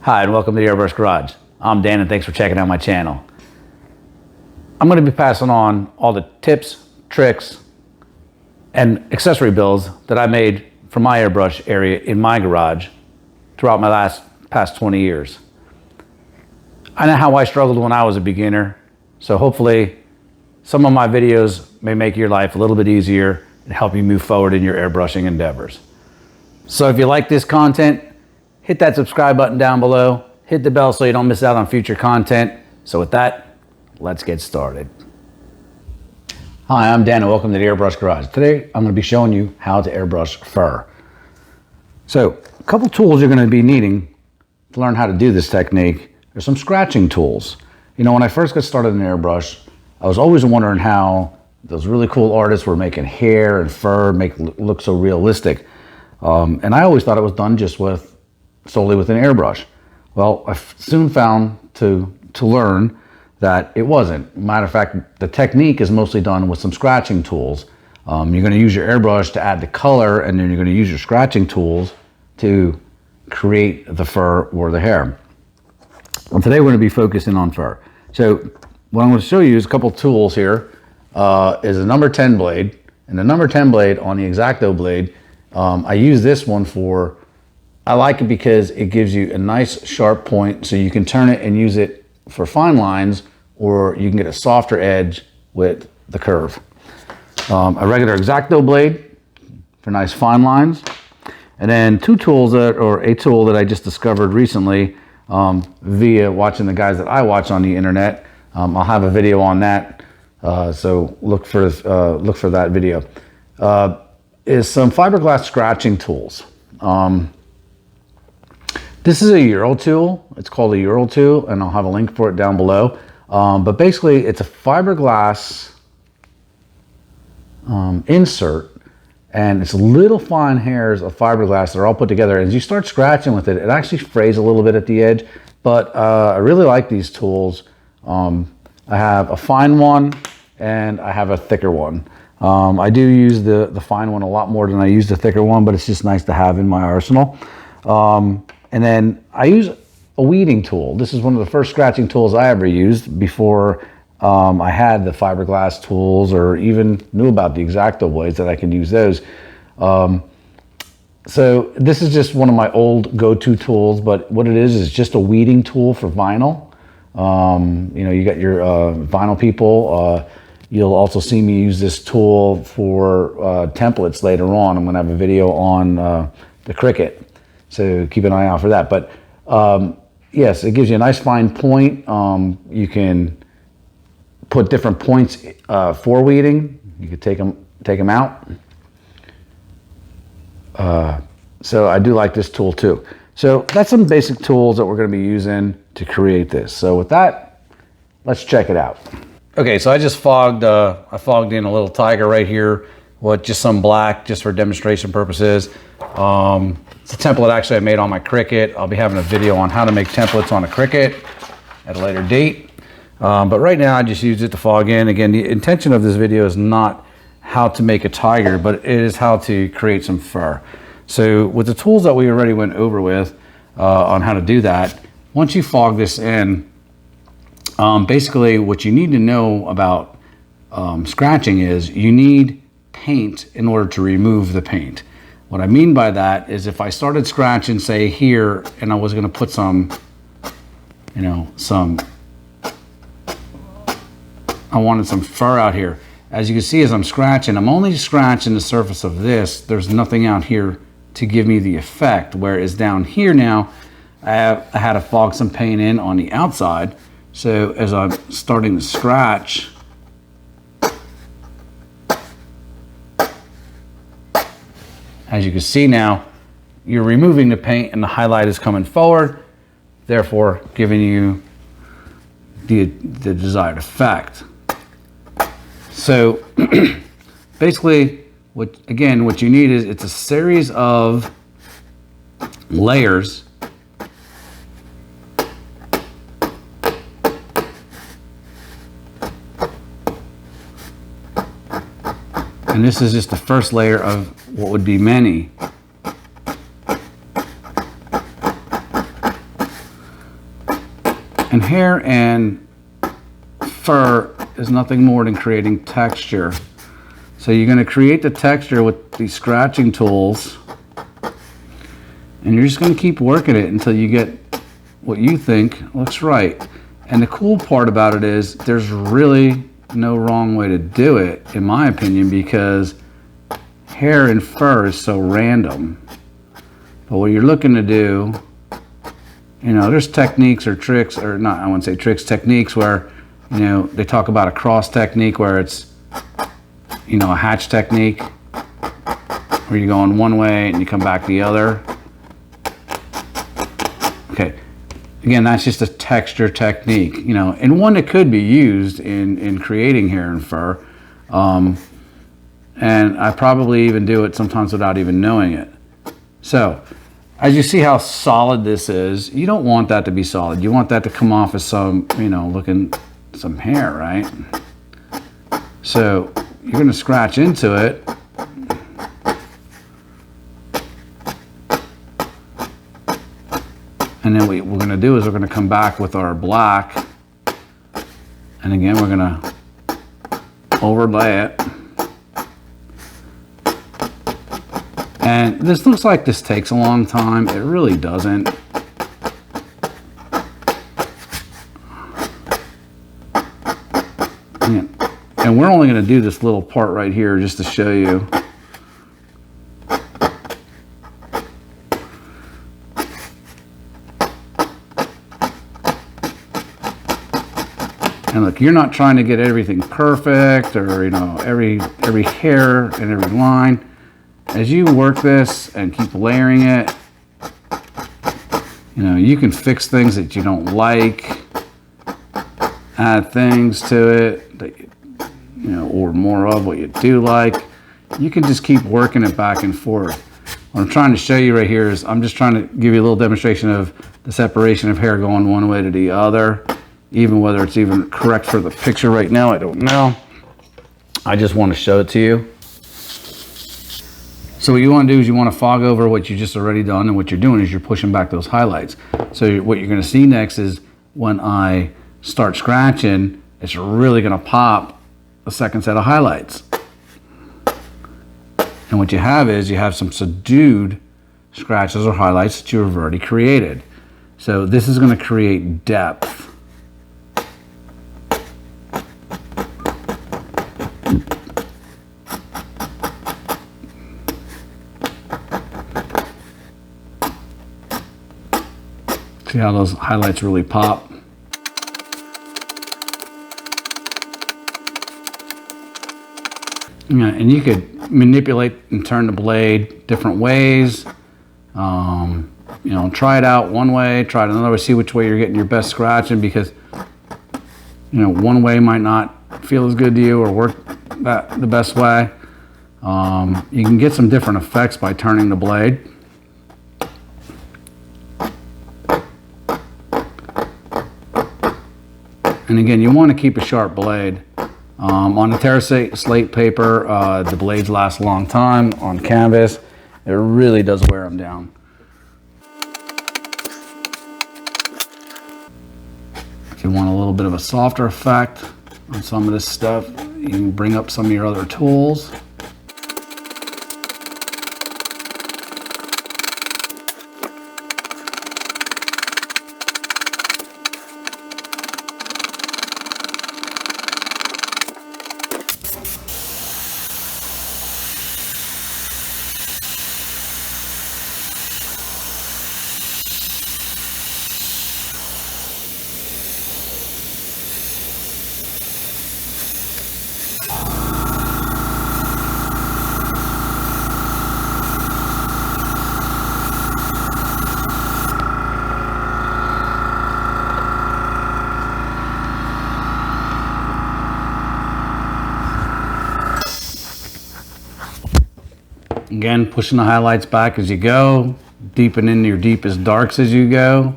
Hi, and welcome to the Airbrush Garage. I'm Dan, and thanks for checking out my channel. I'm going to be passing on all the tips, tricks, and accessory builds that I made for my airbrush area in my garage throughout my past 20 years. I know how I struggled when I was a beginner, so hopefully some of my videos may make your life a little bit easier and help you move forward in your airbrushing endeavors. So if you like this content, hit that subscribe button down below, hit the bell so you don't miss out on future content. So with that, let's get started. Hi, I'm Dan and welcome to the Airbrush Garage. Today, I'm going to be showing you how to airbrush fur. So, a couple tools you're going to be needing to learn how to do this technique. There's some scratching tools. You know, when I first got started in airbrush, I was always wondering how those really cool artists were making hair and fur look so realistic. And I always thought it was done just solely with an airbrush. Well, I soon found to learn that it wasn't. Matter of fact, the technique is mostly done with some scratching tools. You're going to use your airbrush to add the color, and then you're going to use your scratching tools to create the fur or the hair. And today we're going to be focusing on fur. So what I'm going to show you is a couple tools here. Is a number 10 blade, and the number 10 blade on the X-Acto blade. I use this one I like it because it gives you a nice sharp point, so you can turn it and use it for fine lines, or you can get a softer edge with the curve. A regular X-Acto blade for nice fine lines, and then a tool that I just discovered recently via watching the guys that I watch on the internet. I'll have a video on that, so look for that video. Is some fiberglass scratching tools. This is a EuroTool. It's called a EuroTool, and I'll have a link for it down below. But basically, it's a fiberglass insert, and it's little fine hairs of fiberglass that are all put together. As you start scratching with it, it actually frays a little bit at the edge. But I really like these tools. I have a fine one, and I have a thicker one. I do use the fine one a lot more than I use the thicker one, but it's just nice to have in my arsenal. And then I use a weeding tool. This is one of the first scratching tools I ever used before I had the fiberglass tools or even knew about the X-Acto blades that I could use those. So this is just one of my old go-to tools, but what it is just a weeding tool for vinyl. You know, you got your vinyl people. You'll also see me use this tool for templates later on. I'm gonna have a video on the Cricut. So keep an eye out for that. But yes, it gives you a nice fine point. You can put different points for weeding. You could take them out. So I do like this tool too. So that's some basic tools that we're going to be using to create this. So with that, let's check it out. Okay, so I just fogged in a little tiger right here with just some black, just for demonstration purposes. It's a template actually I made on my Cricut. I'll be having a video on how to make templates on a Cricut at a later date. But right now I just use it to fog in. Again, the intention of this video is not how to make a tiger, but it is how to create some fur. So with the tools that we already went over with on how to do that, once you fog this in, basically what you need to know about scratching is you need paint in order to remove the paint. What I mean by that is if I started scratching, say here, and I was going to put I wanted some fur out here. As you can see, as I'm scratching, I'm only scratching the surface of this. There's nothing out here to give me the effect. Whereas down here now, I had to fog some paint in on the outside. So as I'm starting to scratch, as you can see now, you're removing the paint and the highlight is coming forward, therefore giving you the desired effect. So basically, what you need is it's a series of layers And this is just the first layer of what would be many. And hair and fur is nothing more than creating texture. So you're going to create the texture with these scratching tools, and you're just going to keep working it until you get what you think looks right. And the cool part about it is there's really no wrong way to do it, in my opinion, because hair and fur is so random. But what you're looking to do, you know, there's techniques or tricks, or not, I wouldn't say tricks, techniques where, you know, they talk about a cross technique where it's, you know, a hatch technique where you go in one way and you come back the other. Okay, again, that's just a texture technique, you know, and one that could be used in creating hair and fur. And I probably even do it sometimes without even knowing it. So, as you see how solid this is, you don't want that to be solid. You want that to come off as some, you know, looking some hair, right? So you're going to scratch into it. And then what we're going to do is we're going to come back with our black. And again, we're going to overlay it. And this looks like this takes a long time. It really doesn't. And we're only going to do this little part right here just to show you. And look, you're not trying to get everything perfect, or, you know, every hair and every line. As you work this and keep layering it, you know, you can fix things that you don't like, add things to it that you know, or more of what you do like. You can just keep working it back and forth. What I'm trying to show you right here is I'm just trying to give you a little demonstration of the separation of hair going one way to the other. Even whether it's even correct for the picture right now, I don't know. I just want to show it to you. So what you want to do is you want to fog over what you just already done, and what you're doing is you're pushing back those highlights. So what you're going to see next is when I start scratching, it's really going to pop a second set of highlights. And what you have is you have some subdued scratches or highlights that you have already created. So this is going to create depth. See how those highlights really pop? Yeah, and you could manipulate and turn the blade different ways. You know, try it out one way, try it another way, see which way you're getting your best scratching, because, you know, one way might not feel as good to you or work the best way. You can get some different effects by turning the blade. And again, you want to keep a sharp blade. On the terracotta slate paper, the blades last a long time. On canvas, it really does wear them down. If you want a little bit of a softer effect on some of this stuff, you can bring up some of your other tools. Again, pushing the highlights back as you go, deepening your deepest darks as you go.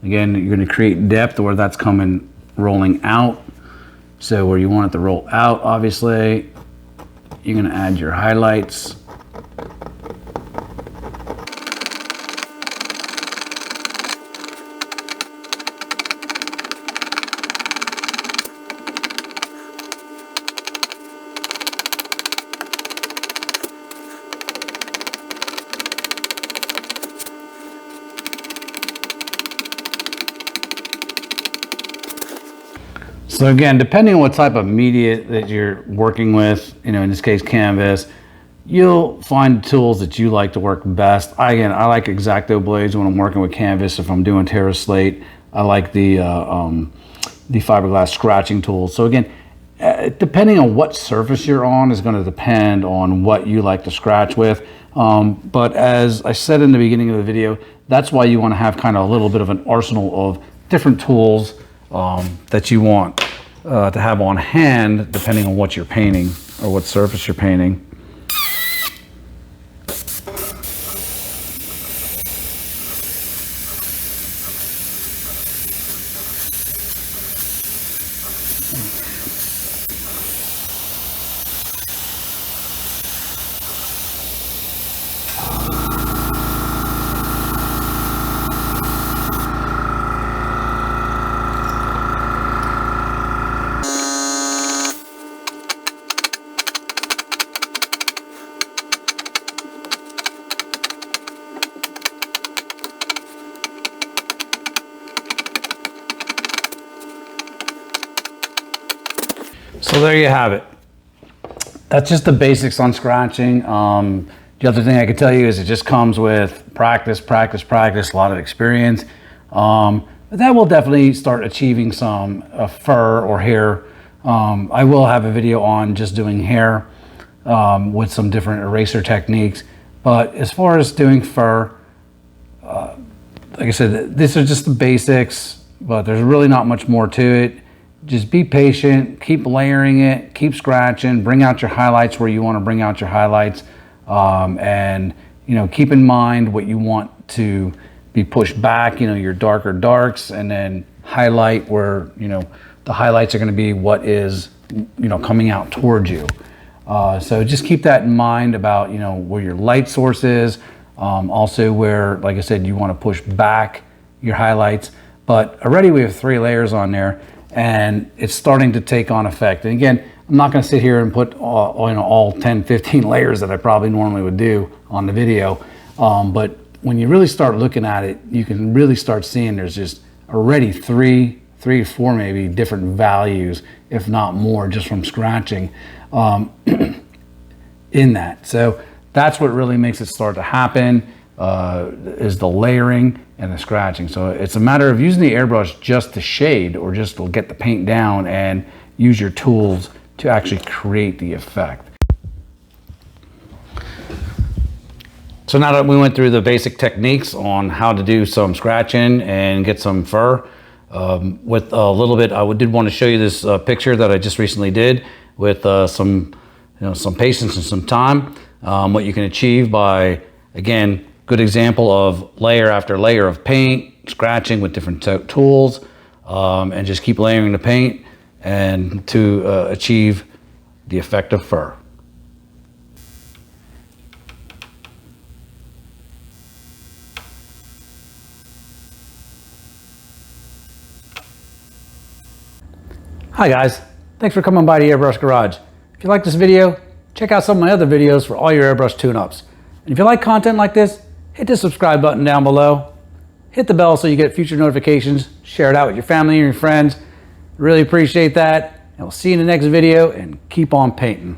Again, you're going to create depth where that's coming, rolling out. So where you want it to roll out, obviously, you're going to add your highlights. So again, depending on what type of media that you're working with, you know, in this case, canvas, you'll find tools that you like to work best. I like X-Acto blades when I'm working with canvas. If I'm doing Terra Slate, I like the fiberglass scratching tool. So again, depending on what surface you're on is going to depend on what you like to scratch with. But as I said in the beginning of the video, that's why you want to have kind of a little bit of an arsenal of different tools that you want to have on hand, depending on what you're painting or what surface you're painting. So there you have it. That's just the basics on scratching. The other thing I can tell you is it just comes with practice, a lot of experience. But that will definitely start achieving some fur or hair. I will have a video on just doing hair with some different eraser techniques. But as far as doing fur, like I said, these are just the basics, but there's really not much more to it. Just be patient, keep layering it, keep scratching, bring out your highlights where you want to bring out your highlights, and you know, keep in mind what you want to be pushed back, you know, your darker darks, and then highlight where, you know, the highlights are going to be what is, you know, coming out towards you. So just keep that in mind about, you know, where your light source is, also where, like I said, you want to push back your highlights. But already we have 3 layers on there, and it's starting to take on effect. And again, I'm not going to sit here and put all 10, 15 layers that I probably normally would do on the video. But when you really start looking at it, you can really start seeing there's just already 3 or 4 maybe different values, if not more, just from scratching in that. So that's what really makes it start to happen, is the layering and the scratching. So it's a matter of using the airbrush just to shade or just to get the paint down, and use your tools to actually create the effect. So now that we went through the basic techniques on how to do some scratching and get some fur, with a little bit, I did want to show you this picture that I just recently did with some patience and some time. What you can achieve by, again, good example of layer after layer of paint, scratching with different tools, and just keep layering the paint and to achieve the effect of fur. Hi guys, thanks for coming by the Airbrush Garage. If you like this video, check out some of my other videos for all your airbrush tune-ups. And if you like content like this, hit the subscribe button down below. Hit the bell so you get future notifications. Share it out with your family and your friends. Really appreciate that. And we'll see you in the next video, and keep on painting.